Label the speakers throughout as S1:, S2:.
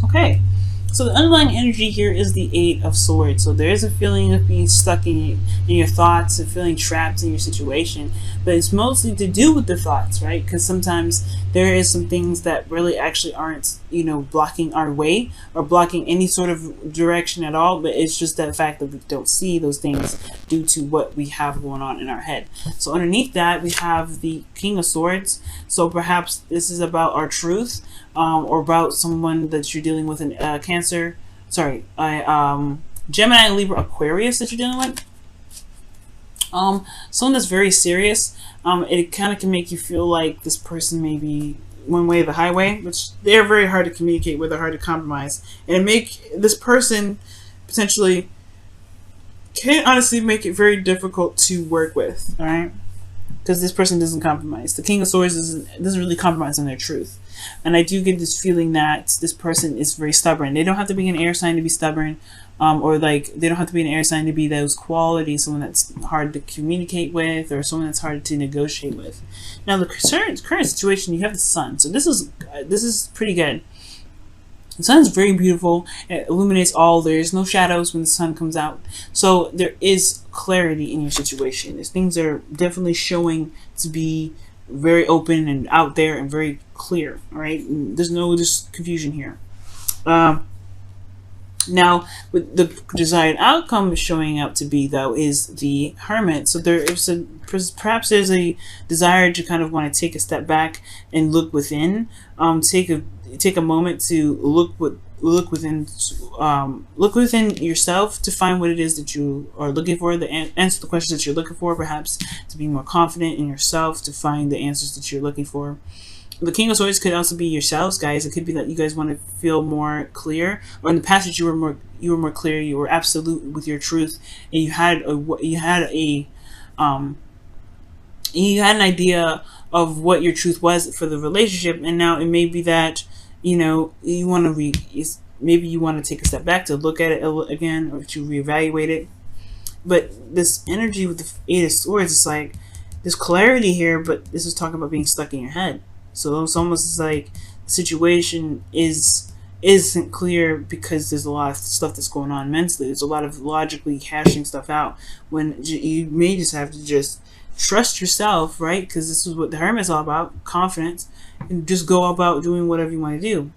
S1: Okay, so the underlying energy here is the Eight of Swords. So there is a feeling of being stuck in your thoughts and feeling trapped in your situation, but it's mostly to do with the thoughts, right? Because sometimes there is some things that really actually aren't, blocking our way or blocking any sort of direction at all. But it's just that fact that we don't see those things due to what we have going on in our head. So underneath that, we have the King of Swords. So perhaps this is about our truth, or about someone that you're dealing with in Cancer. Sorry, Gemini, Libra, Aquarius that you're dealing with. Someone that's very serious. It kind of can make you feel like this person may be one way or the highway, which they're very hard to communicate with, they're hard to compromise, and make this person potentially can honestly make it very difficult to work with. All right, because this person doesn't compromise. The King of Swords doesn't really compromise on their truth. And I do get this feeling that this person is very stubborn. They don't have to be an air sign to be stubborn, or like they don't have to be an air sign to be those qualities, someone that's hard to communicate with or someone that's hard to negotiate with. Now the current situation, you have the sun. So this is pretty good. The sun is very beautiful. It illuminates all. There's no shadows when the sun comes out. So there is clarity in your situation. There's things that are definitely showing to be very open and out there and very clear. All right. There's no confusion here. Now, with the desired outcome showing up to be, though, is the Hermit. So perhaps there's a desire to kind of want to take a step back and look within. Take a moment to look within yourself to find what it is that you are looking for. Answer the questions that you're looking for. Perhaps to be more confident in yourself, to find the answers that you're looking for. The King of Swords could also be yourselves, guys. It could be that you guys want to feel more clear, or in the past that you were more clear. You were absolute with your truth, and you had an idea of what your truth was for the relationship. And now it may be that you want to maybe you want to take a step back to look at it again, or to reevaluate it. But this energy with the Eight of Swords is like there's clarity here, but this is talking about being stuck in your head. So it's almost like the situation isn't clear because there's a lot of stuff that's going on mentally. There's a lot of logically hashing stuff out when you may just have to just trust yourself, right? Because this is what the Hermit is all about, confidence, and just go about doing whatever you want to do.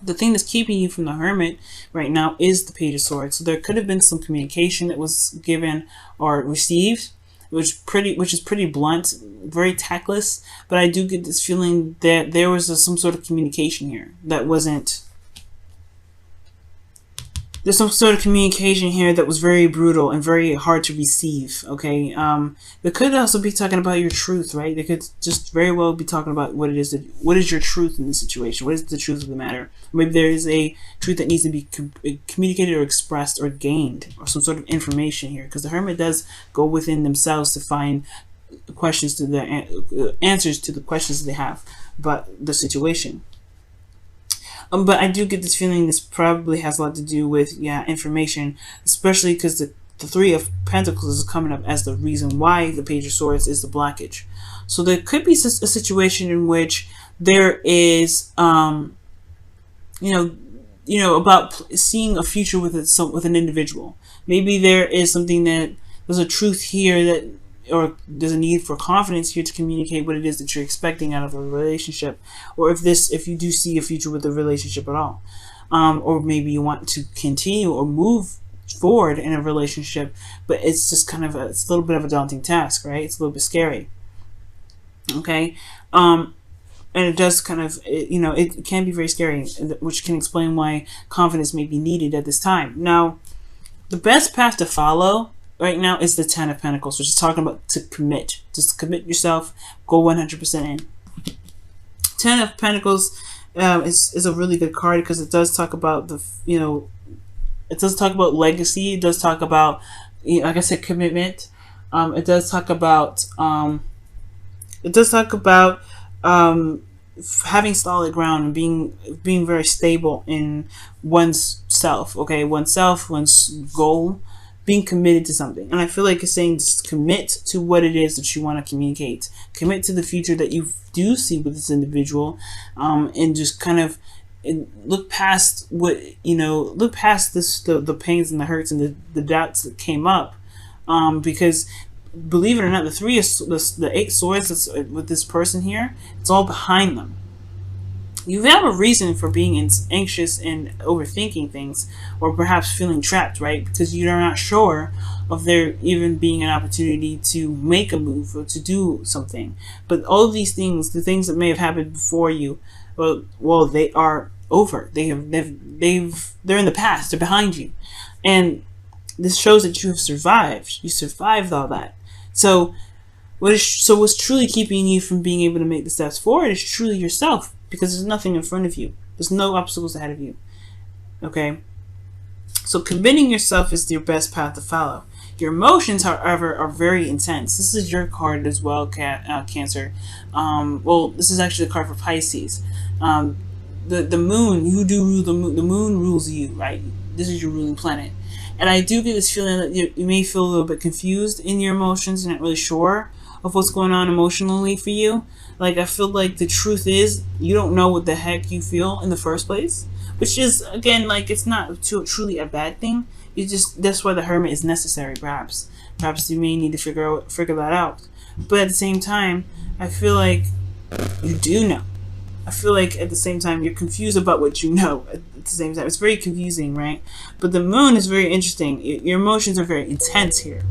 S1: The thing that's keeping you from the Hermit right now is the Page of Swords. So there could have been some communication that was given or received, which is pretty blunt, very tactless. But I do get this feeling that there was some sort of communication here that wasn't. There's some sort of communication here that was very brutal and very hard to receive. Okay, they could also be talking about your truth, right? They could just very well be talking about what is your truth in this situation. What is the truth of the matter? Maybe there is a truth that needs to be communicated or expressed or gained, or some sort of information here, because the Hermit does go within themselves to find questions to the answers to the questions that they have about the situation. But I do get this feeling this probably has a lot to do with information, especially because the Three of Pentacles is coming up as the reason why the Page of Swords is the blockage. So there could be a situation in which there is about seeing a future with an individual. Maybe there is something that there's a truth here that, or there's a need for confidence here to communicate what it is that you're expecting out of a relationship, or if you do see a future with a relationship at all, or maybe you want to continue or move forward in a relationship, but it's just kind of it's a little bit of a daunting task, right? It's a little bit scary. Okay, and it does kind of it can be very scary, which can explain why confidence may be needed at this time. Now, the best path to follow right now is the Ten of Pentacles, which is talking about to commit. Just commit yourself, go 100% in. Ten of Pentacles is a really good card because it does talk about it does talk about legacy. It does talk about, like I said, commitment. It does talk about having solid ground and being very stable in one's self. Okay, oneself, one's goal, being committed to something. And I feel like it's saying just commit to what it is that you want to communicate. Commit to the future that you do see with this individual, and just kind of and look past what, look past the pains and the hurts and the doubts that came up, because believe it or not, the 8 swords that's with this person here, it's all behind them. You have a reason for being anxious and overthinking things, or perhaps feeling trapped, right? Because you're not sure of there even being an opportunity to make a move or to do something. But all of these things, the things that may have happened before you, well, they are over. They're in the past. They're behind you, and this shows that you have survived. You survived all that. So what's truly keeping you from being able to make the steps forward is truly yourself, because there's nothing in front of you. There's no obstacles ahead of you. Okay? So committing yourself is your best path to follow. Your emotions, however, are very intense. This is your card as well, Cancer. Well, this is actually the card for Pisces. The moon, you do rule the moon. The moon rules you, right? This is your ruling planet. And I do get this feeling that you may feel a little bit confused in your emotions. You're not really sure of what's going on emotionally for you. Like, I feel like the truth is you don't know what the heck you feel in the first place, which is, again, like, it's not truly a bad thing. That's why the Hermit is necessary. Perhaps you may need to figure that out. But at the same time, I feel like you do know. I feel like at the same time you're confused about what you know. At the same time, it's very confusing, right? But the moon is very interesting. Your emotions are very intense here.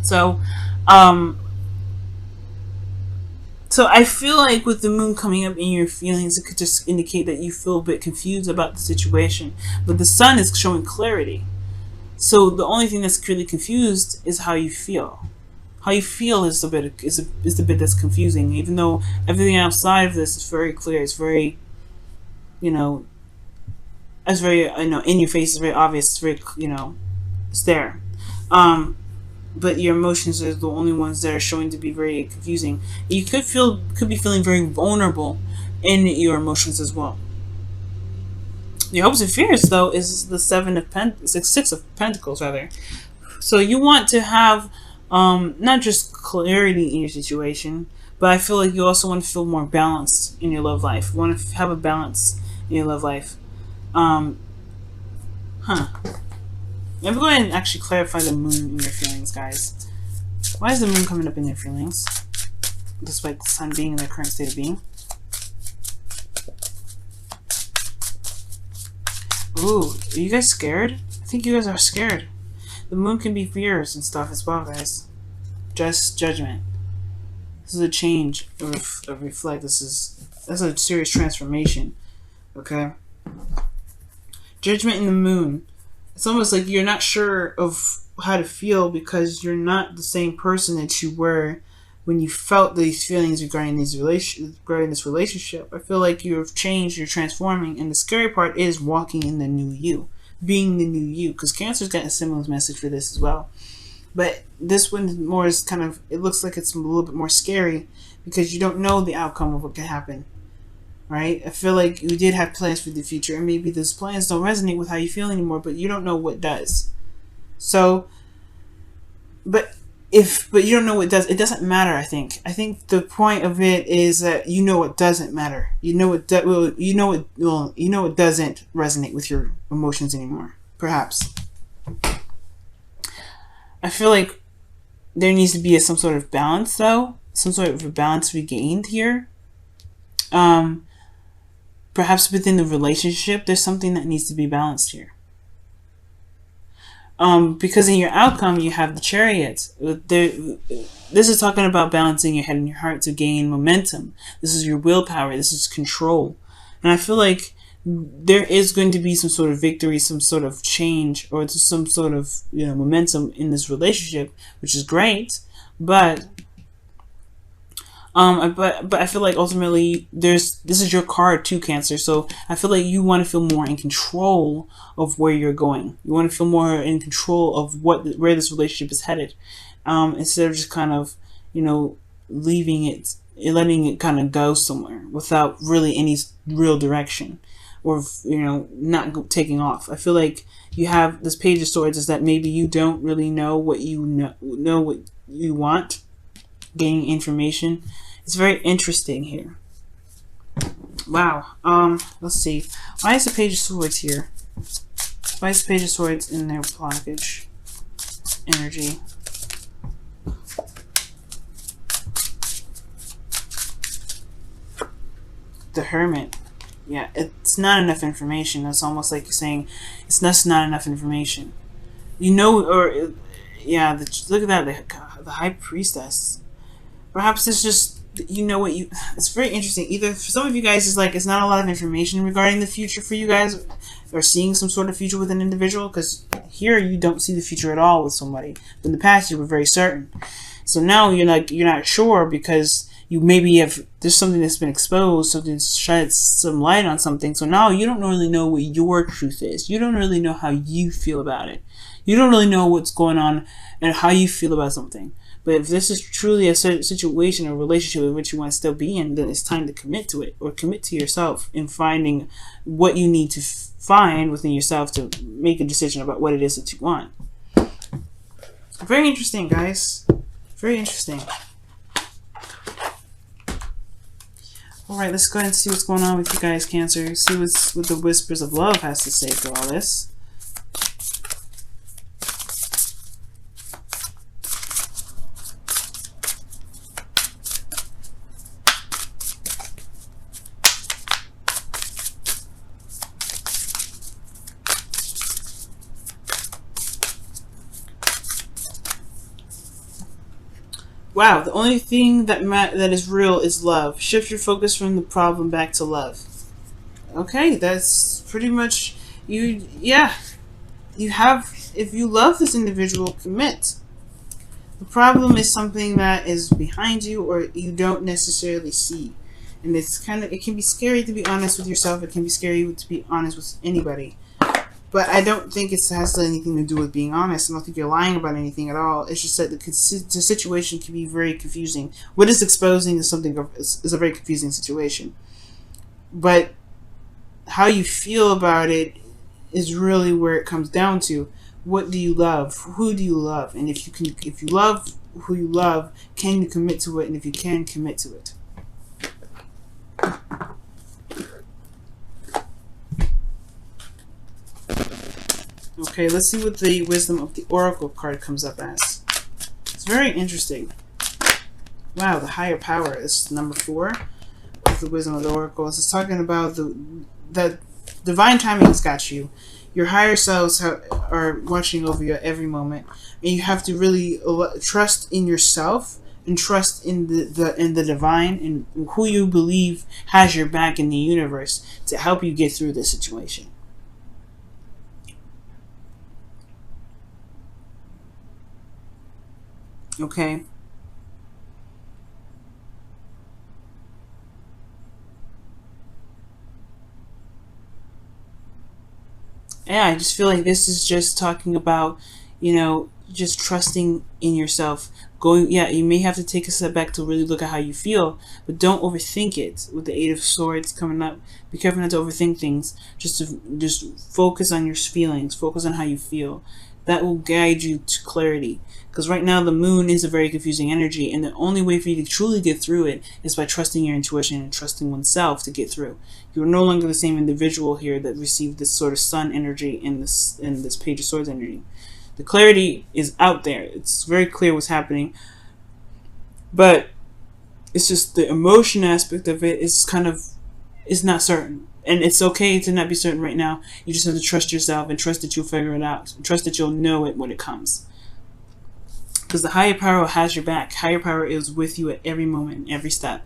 S1: So I feel like with the moon coming up in your feelings, it could just indicate that you feel a bit confused about the situation. But the sun is showing clarity. So the only thing that's really confused is how you feel. How you feel is the bit that's confusing. Even though everything outside of this is very clear, it's very, it's very, in your face. It's very obvious. It's very, it's there. But your emotions are the only ones that are showing to be very confusing. You could be feeling very vulnerable in your emotions as well. Your hopes and fears, though, is the Six of Pentacles, rather. So you want to have not just clarity in your situation, but I feel like you also want to feel more balanced in your love life. You want to have a balance in your love life. Let me go ahead and actually clarify the moon in your feelings, guys. Why is the moon coming up in your feelings, despite the sun being in their current state of being? Ooh, are you guys scared? I think you guys are scared. The moon can be fears and stuff as well, guys. Just judgment. This is a change of reflect. That's a serious transformation. Okay? Judgment in the moon. It's almost like you're not sure of how to feel because you're not the same person that you were when you felt these feelings regarding this relationship. I feel like you've changed, you're transforming, and the scary part is walking in the new you. Being the new you, because Cancer's got a similar message for this as well, but this one more is kind of, it looks like it's a little bit more scary because you don't know the outcome of what could happen, right? I feel like you did have plans for the future, and maybe those plans don't resonate with how you feel anymore, but you don't know what does. So, but you don't know what does, it doesn't matter. I think the point of it is that you know what doesn't matter. You know what doesn't resonate with your emotions anymore. Perhaps. I feel like there needs to be some sort of balance, though. Some sort of a balance regained here. Perhaps within the relationship, there's something that needs to be balanced here. Because in your outcome, you have the Chariot. This is talking about balancing your head and your heart to gain momentum. This is your willpower. This is control. And I feel like there is going to be some sort of victory, some sort of change, or some sort of momentum in this relationship, which is great. But I feel like ultimately this is your card too, Cancer. So I feel like you want to feel more in control of where you're going. You want to feel more in control of where this relationship is headed, instead of just kind of leaving it, letting it kind of go somewhere without really any real direction, or not taking off. I feel like you have this Page of Swords is that maybe you don't really know what you what you want. Gaining information. It's very interesting here. Wow. Let's see. Why is the Page of Swords here? Why is the Page of Swords in their blockage energy? The Hermit. Yeah, it's not enough information. It's almost like you're saying it's just not enough information. You know, or yeah, look at that. The High Priestess. Perhaps it's just, you know what you. It's very interesting. Either for some of you guys, it's like it's not a lot of information regarding the future for you guys, or seeing some sort of future with an individual. Because here you don't see the future at all with somebody. But in the past, you were very certain. So now you're not sure because you maybe have there's something that's been exposed, something sheds some light on something. So now you don't really know what your truth is. You don't really know how you feel about it. You don't really know what's going on and how you feel about something. But if this is truly a situation or relationship in which you want to still be in, then it's time to commit to it, or commit to yourself in finding what you need to find within yourself to make a decision about what it is that you want. Very interesting, guys. Very interesting. Alright, let's go ahead and see what's going on with you guys, Cancer. See what the Whispers of Love has to say for all this. Wow, the only thing that is real is love. Shift your focus from the problem back to love. Okay, that's pretty much you. Yeah, you have. If you love this individual, commit. The problem is something that is behind you or you don't necessarily see, and it can be scary to be honest with yourself. It can be scary to be honest with anybody. But I don't think it has anything to do with being honest. I don't think you're lying about anything at all. It's just that the situation can be very confusing. What is exposing is is a very confusing situation. But how you feel about it is really where it comes down to. What do you love? Who do you love? And if you love who you love, can you commit to it? And if you can, commit to it. Okay, let's see what the Wisdom of the Oracle card comes up as. It's very interesting. Wow, the higher power is number 4 of the Wisdom of the Oracle. It's talking about the divine timing has got you. Your higher selves are watching over you at every moment, and you have to really trust in yourself and trust in the divine and who you believe has your back in the universe to help you get through this situation. Okay. Yeah, I just feel like this is just talking about, just trusting in yourself. Yeah, you may have to take a step back to really look at how you feel, but don't overthink it. With the 8 of Swords coming up, be careful not to overthink things. Just focus on your feelings, focus on how you feel. That will guide you to clarity. Because right now the moon is a very confusing energy, and the only way for you to truly get through it is by trusting your intuition and trusting oneself to get through. You're no longer the same individual here that received this sort of sun energy in this Page of Swords energy. The clarity is out there. It's very clear what's happening. But it's just the emotion aspect of it is not certain. And it's okay to not be certain right now. You just have to trust yourself and trust that you'll figure it out. Trust that you'll know it when it comes. Because the higher power has your back. Higher power is with you at every moment, every step.